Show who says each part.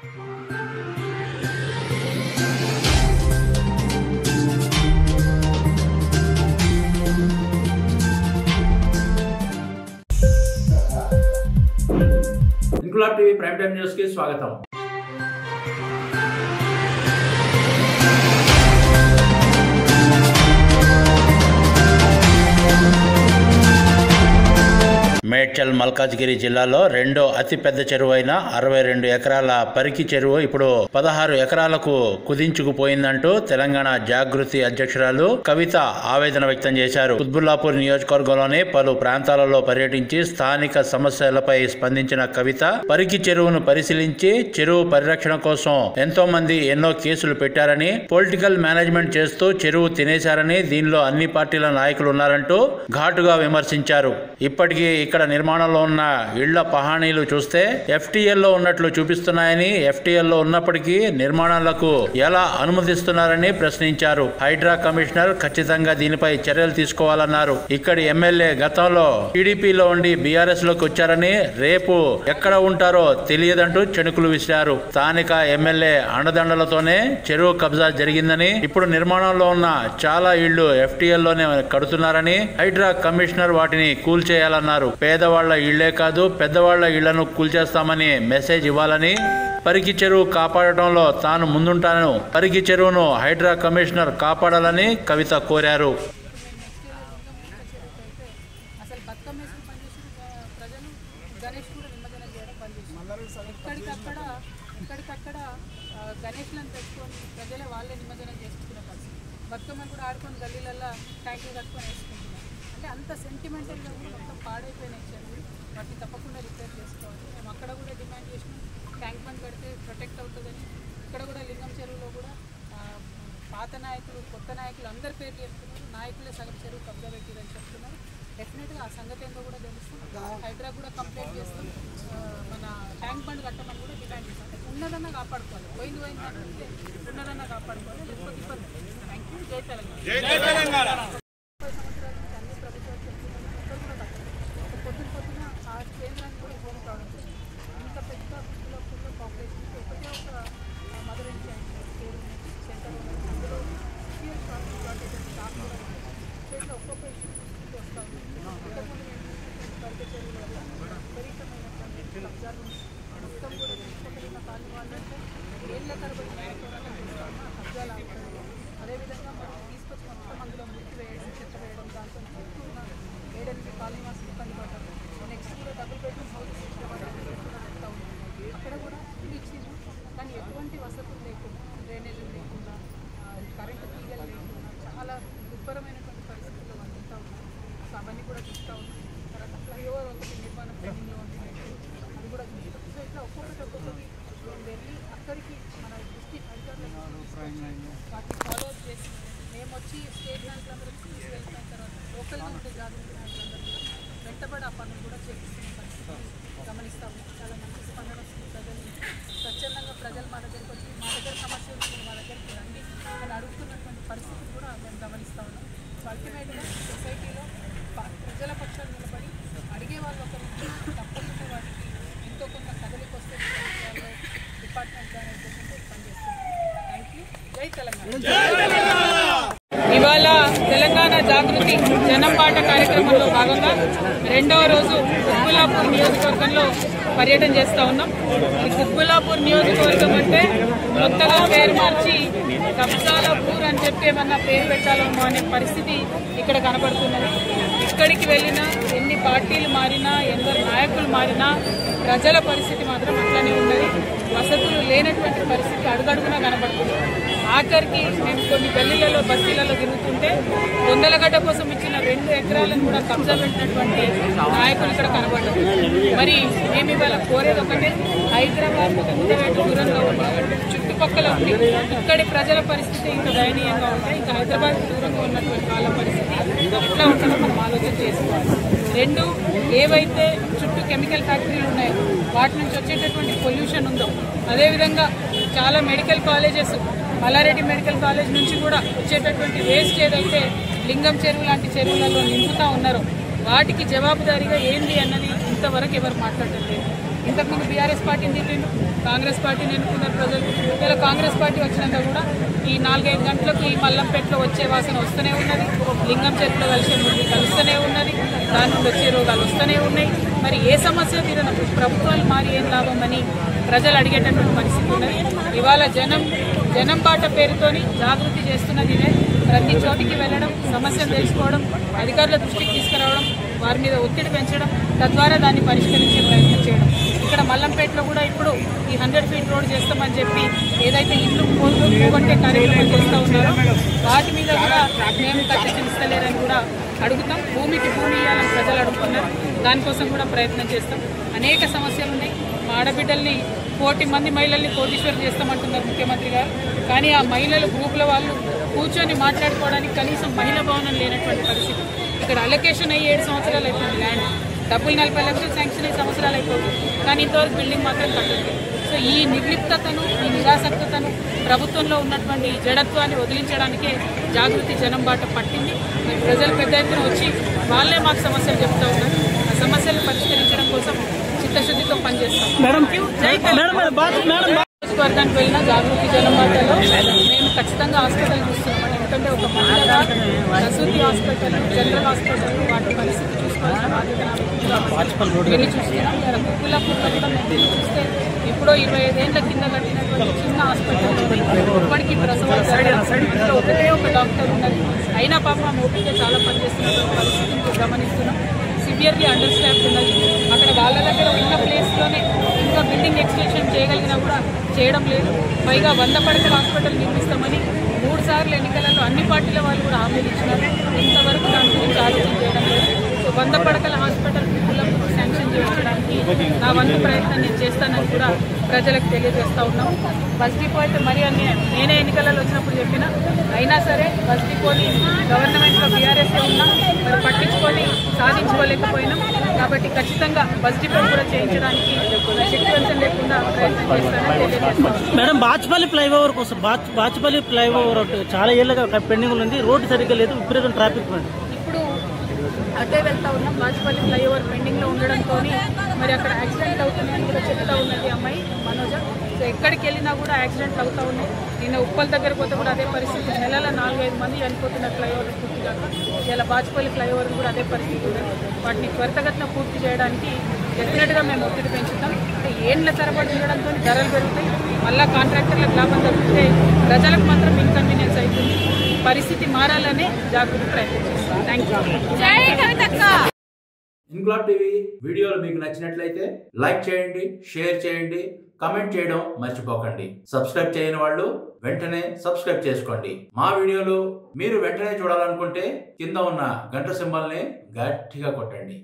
Speaker 1: Inquilab TV prime time news కి స్వాగతం. మేడ్చల్ మల్కాజ్గిరి జిల్లాలో రెండో అతిపెద్ద చెరువు అయిన 62 ఎకరాల పరికి చెరువు ఇప్పుడు 16 ఎకరాలకు కుదించుకుపోయిందంటూ తెలంగాణ జాగృతి అధ్యక్షురాలు కవిత ఆవేదన వ్యక్తం చేశారు. కుత్బుల్లాపూర్ నియోజకవర్గంలోని పలు ప్రాంతాలలో పర్యటించి స్థానిక సమస్యలపై స్పందించిన కవిత పరికి చెరువును పరిశీలించి చెరువు పరిరక్షణ కోసం ఎంతో మంది ఎన్నో కేసులు పెట్టారని, పొలిటికల్ మేనేజ్మెంట్ చేస్తూ చెరువు తినేశారని, దీనిలో అన్ని పార్టీల నాయకులు ఉన్నారంటూ ఘాటుగా విమర్శించారు. ఇప్పటికీ ఇక్కడ నిర్మాణంలో ఉన్న ఇళ్ల పహాణీలు చూస్తే FTL లో ఉన్నట్లు చూపిస్తున్నాయని, FTL లో ఉన్నప్పటికీ నిర్మాణాలకు ఎలా అనుమతిస్తున్నారని ప్రశ్నించారు. హైడ్రా కమిషనర్ ఖచ్చితంగా దీనిపై చర్యలు తీసుకోవాలన్నారు. ఇక్కడి ఎమ్మెల్యే గతంలో టీడీపీలో ఉండి BRS లోకి వచ్చారని, రేపు ఎక్కడ ఉంటారో తెలియదంటూ చెణుకులు విసిరారు. స్థానిక ఎమ్మెల్యే అండదండలతోనే చెరువు కబ్జా జరిగిందని, ఇప్పుడు నిర్మాణంలో ఉన్న చాలా ఇళ్లు FTL లోనే కడుతున్నారని, హైడ్రా కమిషనర్ వాటిని కూల్చేయాలన్నారు. పేదవాళ్ల ఇళ్లే కాదు పెద్దవాళ్ల ఇళ్లను కూల్చేస్తామని మెసేజ్ ఇవ్వాలని, పరికి చెరువు కాపాడటంలో తాను ముందుంటాను, పరికి చెరువును హైడ్రా కమిషనర్ కాపాడాలని కవిత కోరారు.
Speaker 2: అంత సెంటిమెంటల్గా కూడా మొత్తం పాడైపోయినాయి చెరువులు. వాటిని తప్పకుండా రిపేర్ చేసుకోవాలి. మేము అక్కడ కూడా డిమాండ్ చేసినాం, ట్యాంక్ బండ్ కడితే ప్రొటెక్ట్ అవుతుందని. ఇక్కడ కూడా లింగం చెరువులో కూడా పాత నాయకులు కొత్త నాయకులు అందరి పేర్లు చెప్తున్నారు. నాయకులే సగం చెరువు కబ్జా పెట్టిరని చెప్తున్నారు. డెఫినెట్గా ఆ సంగతి ఏంటో కూడా తెలుస్తుంది. హైడ్రా కూడా కంప్లైంట్ చేస్తాం. మన ట్యాంక్ బండ్ కట్టమని కూడా డిమాండ్ చేస్తాం. అంటే ఉన్నదన్నా కాపాడుకోవాలి, పోయింది ఉన్నదన్నా కాపాడుకోవాలి, లేకపోతే ఇబ్బంది. Thank you. జై తెలంగాణ. పొద్దున ఆ కేంద్రాన్ని కూడా ఫోన్ కావడం ఇంత పెద్ద కుటుంబంలో పాపులేషన్కి ఒకటే ఒక మదర్ అండ్ చైల్డ్ సెంటర్ అందులో సివియర్ షార్టేజ్ స్టాఫ్ కూడా స్టేట్లో ఒక్కొక్క ఇష్యూకి వస్తూ ఉంది. ఇంతకుముందు పరిగె చెరువుల వల్ల విపరీతమైనటువంటి కబ్జాలు మొత్తం కూడా తీసుకుంటున్న కాలనీ వాళ్ళంటే ఏళ్ళ తరబడి కబ్జాలు ఆగుతాయి. అదేవిధంగా మనం తీసుకొచ్చి మొత్తం అందులో మురికి వేయడం, చెత్త వేయడం, దాంతో చుట్టూ ఉన్న 7-8 కాలనీ వాసులు ఇబ్బంది పడ్డారు. నెక్స్ట్ కూడా డబుల్ బెడ్రూమ్ హౌసెస్ పెడతా ఉన్నాం. అక్కడ కూడా ఇల్లు ఇచ్చింది, కానీ ఎటువంటి వసతులు లేకుండా, డ్రైనేజీలు లేకుండా, కరెంటు తీగలు లేకుండా చాలా దుర్భరమైనటువంటి పరిస్థితుల్లో వాళ్ళు ఉంటా ఉన్నారు. సో అవన్నీ కూడా చూస్తూ ఉన్నాం. తర్వాత ఫ్లైఓవర్ ఒకటి నిర్మాణం పెండింగ్లో ఉంది, అది కూడా చూస్తాం. సో ఇట్లా ఒక్కొక్కటి మేము వెళ్ళి అక్కడికి మన డిస్ట్రిక్ట్ అధికారులకు వాటిని ఫాలో అప్ చేసి మేము వచ్చి స్టేట్ నాయకులందరూ తీసుకెళ్తున్న తర్వాత లోకల్గా ఉండే జాగ్రత్త నాయకులందరూ కూడా వెంటబడి ఆ పనులు కూడా చేపిస్తున్న పరిస్థితి గమనిస్తాము. చాలా మంచి స్పందన వస్తుంది. ప్రజలు స్వచ్ఛందంగా ప్రజలు మా దగ్గరికి వచ్చి మా దగ్గర సమస్యలు మా దగ్గరికి రండి అని అడుగుతున్నటువంటి పరిస్థితులు కూడా మేము గమనిస్తూ ఉన్నాం. సో అల్టిమేట్గా సొసైటీలో ప్రజల పక్షాలు నిలబడి అడిగే వాళ్ళు ఒక తప్పకుండా వాటికి ఎంతో కొంత కదలికి వస్తే డిపార్ట్మెంట్ కానీ పనిచేస్తుంది. Thank you. జై తెలంగాణ. ఇవాళ తెలంగాణ జాగృతి జనపాట కార్యక్రమంలో భాగంగా రెండవ రోజు కుత్బుల్లాపూర్ నియోజకవర్గంలో పర్యటన చేస్తూ ఉన్నాం. ఈ కుత్బుల్లాపూర్ నియోజకవర్గం అంటే కొత్తగా పేరు మార్చి కబ్జాలపూర్ అని చెప్పి ఏమన్నా పేరు పెట్టాలేమో అనే పరిస్థితి ఇక్కడ కనబడుతున్నది. ఇక్కడికి వెళ్ళినా ఎన్ని పార్టీలు మారినా, ఎందరు నాయకులు మారినా ప్రజల పరిస్థితి మాత్రం అట్లనే ఉన్నది. వసతులు లేనటువంటి పరిస్థితి అడుగడుగునా కనబడుతుంది. ఆఖరికి మేము కొన్ని గల్లీలలో బస్తీలలో తిరుగుతుంటే వందలగడ్డ కోసం ఇచ్చిన 2 ఎకరాలను కూడా కబ్జా పెట్టినటువంటి నాయకులు ఇక్కడ కనబడ్డారు. మరి మేము ఇవాళ కోరేది ఒకటే, హైదరాబాద్ దూరంగా ఉన్న చుట్టుపక్కల ఉండి ఇక్కడి ప్రజల పరిస్థితి ఇంకా దయనీయంగా ఉంటాయి. ఇంకా హైదరాబాద్ దూరంగా ఉన్నటువంటి వాళ్ళ పరిస్థితి ఎట్లా ఉంటుందో మనం ఆలోచన చేసుకోవాలి. 2 ఏవైతే చుట్టూ కెమికల్ ఫ్యాక్టరీలు ఉన్నాయో వాటి నుంచి వచ్చేటటువంటి పొల్యూషన్ ఉందో, అదేవిధంగా చాలా medical colleges, Malla Reddy medical college నుంచి కూడా వచ్చేటటువంటి వేస్ట్ ఏదైతే లింగం చెరువు లాంటి చెరువులలో నింపుతా ఉన్నారో వాటికి జవాబుదారీగా ఏంది అన్నది ఇంతవరకు ఎవరు మాట్లాడలేదు. ఇంతకుముందు బీఆర్ఎస్ పార్టీని తిట్టిండు, కాంగ్రెస్ పార్టీని ఎన్నుకున్నారు ప్రజలు. ఇలా కాంగ్రెస్ పార్టీ వచ్చినాక కూడా ఈ 4-5 గంటలకు ఈ మల్లంపేటలో వచ్చే వాసన వస్తూనే ఉన్నది, లింగం చెరువులో కలిసే మురికి కలుస్తూనే ఉన్నది, దాని నుండి వచ్చే రోగాలు వస్తూనే ఉన్నాయి. మరి ఏ సమస్య తీరనప్పుడు ప్రభుత్వాలు మారి ఏం లాభం అని ప్రజలు అడిగేటటువంటి పరిస్థితి ఉన్నది. ఇవాళ జనం బాట పేరుతోని జాగృతి చేస్తున్నది ఇదే. ప్రతి చోటికి వెళ్ళడం, సమస్యలు తెలుసుకోవడం, అధికారుల దృష్టికి తీసుకురావడం, వారి మీద ఒత్తిడి పెంచడం, తద్వారా దాన్ని పరిష్కరించే ప్రయత్నం చేయడం. ఇక్కడ మల్లంపేటలో కూడా ఇప్పుడు ఈ 100 ఫీట్ రోడ్ చేస్తామని చెప్పి ఏదైతే ఇల్లు పోగొట్టే కార్యక్రమం చేస్తూ ఉన్నారో వాటి మీద కూడా మేము ఖచ్చితంగా కూడా అడుగుతాం. భూమికి భూమి ఇవ్వాలని ప్రజలు అడుగుతున్నారు, దానికోసం కూడా ప్రయత్నం చేస్తాం. అనేక సమస్యలు ఉన్నాయి. మా ఆడబిడ్డల్ని 1,000 మంది మహిళల్ని కోటీశ్వరం చేస్తామంటున్నారు ముఖ్యమంత్రి గారు. కానీ ఆ మహిళలు గ్రూపుల వాళ్ళు కూర్చొని మాట్లాడుకోవడానికి కనీసం మహిళా భవనం లేనటువంటి పరిస్థితి. ఇక్కడ అలొకేషన్ అయ్యి 7 సంవత్సరాలు అయిపోయింది. ల్యాండ్ డబ్బులు 40 లక్షలు శాంక్షన్ అయ్యి సంవత్సరాలు అయిపోతుంది, కానీ ఇంతవరకు బిల్డింగ్ మాత్రం కట్టలేదు. సో ఈ నిర్లిప్తతను, ఈ నిరాసక్తతను, ప్రభుత్వంలో ఉన్నటువంటి జడత్వాన్ని వదిలించడానికే జాగృతి జనం బాట పట్టింది. ప్రజలు పెద్ద ఎత్తున వచ్చి వాళ్ళే మాకు సమస్యలు చెప్తూ ఉన్నారు. ఆ సమస్యలను పరిష్కరించడం కోసం చిత్తశుద్ధితో పనిచేస్తాం. నియోజకవర్గానికి వెళ్ళిన జాగృతి జనం బాటలో మేము ఖచ్చితంగా హాస్పిటల్ చూస్తున్నాం. ఎందుకంటే ఒక మహిళగా ప్రసూతి హాస్పిటల్, జనరల్ హాస్పిటల్ వాటి పరిస్థితి చూసుకోవాల్సిన బాధ్యత వెళ్ళి చూస్తున్నాం. కుక్కులాపూర్లో కూడా మేము వెళ్ళి చూస్తే ఇప్పుడు 25 ఏళ్ల కింద కట్టినటువంటి చిన్న హాస్పిటల్ ఇప్పటికీ ప్రసవాలు ఒకటే ఒక డాక్టర్ ఉన్నది. అయినా పాపం ఆమె ఓపిక చాలా పనిచేస్తున్నటువంటి పరిస్థితిని గమనిస్తున్నాం. సివియర్లీ అండర్ స్టాఫ్ ఉన్నది. అక్కడ వాళ్ళ దగ్గర ఉన్న ప్లేస్లోనే ఇంకా బిల్డింగ్ ఎక్స్టెన్షన్ చేయగలిగినా కూడా చేయడం లేదు. పైగా 100 పడకల హాస్పిటల్ నిర్మిస్తామని 3 సార్లు ఎన్నికలలో అన్ని పార్టీల వాళ్ళు కూడా హామీలు ఇచ్చినారు. ఇంతవరకు దాని గురించి ఆలోచన చేయడం లేదు. సో 100 పడకల హాస్పిటల్ పిల్లలకు శాంక్షన్ చేయించడానికి నా వంతు ప్రయత్నం నేను చేస్తానని కూడా ప్రజలకు తెలియజేస్తూ ఉన్నాం. బస్ డిపో అయితే మరీ అన్ని నేనే ఎన్నికలలో వచ్చినప్పుడు చెప్పిన, అయినా సరే బస్ డిపోని గవర్నమెంట్లో బీఆర్ఎస్ ఉన్నా మరి పట్టించుకొని సాధించుకోలేకపోయినాం. కాబట్టి ఖచ్చితంగా బస్ డిపో కూడా చేయించడానికి శక్తివంతం లేకుండా ప్రయత్నం చేస్తానని తెలియజేస్తాను.
Speaker 3: మేడం, బాచ్పల్లి ఫ్లైఓవర్ కోసం బాచ్పల్లి ఫ్లైఓవర్ చాలా ఏళ్ళగా పెండింగ్ ఉంది, రోడ్డు సరిగ్గా లేదు, విపరీతం ట్రాఫిక్.
Speaker 2: ఇప్పుడు అదే వెళ్తా ఉన్నాం. బాచ్పల్లి ఫ్లైఓవర్ పెండింగ్లో ఉండడంతో మరి అక్కడ యాక్సిడెంట్ అవుతున్నాయని కూడా చెప్తా ఉన్నది అమ్మాయి మనోజ. సో ఎక్కడికి వెళ్ళినా కూడా యాక్సిడెంట్లు అవుతూ ఉన్నాయి. నిన్న ఉప్పల్ దగ్గర పోతే కూడా అదే పరిస్థితి. నెలల 4-5 మంది చనిపోతున్న ఫ్లైఓవర్ పూర్తి కాక ఇలా బాచ్పల్లి ఫ్లైఓవర్ కూడా అదే పరిస్థితి ఉంది. వాటిని త్వరితగతిన పూర్తి చేయడానికి డెఫినెట్గా మేము ఒత్తిడి పెంచుతాం. అంటే ఏళ్ల తరబడి ఉండడంతో ధరలు పెరుగుతాయి, మళ్ళీ కాంట్రాక్టర్లకు లాభం తగ్గితే ప్రజలకు మాత్రం ఇన్కన్వీనియన్స్ అవుతుంది. పరిస్థితి మారాలనే జాగ్రత్త ప్రయత్నం చేస్తాం. Thank you.
Speaker 1: ఇన్క్లాబ్ టీవీ వీడియోలు మీకు నచ్చినట్లయితే లైక్ చేయండి, షేర్ చేయండి, కమెంట్ చేయడం మర్చిపోకండి. సబ్స్క్రైబ్ చేయని వాళ్ళు వెంటనే సబ్స్క్రైబ్ చేసుకోండి. మా వీడియోలు మీరు వెంటనే చూడాలనుకుంటే కింద ఉన్న గంట సింబల్ని గట్టిగా కొట్టండి.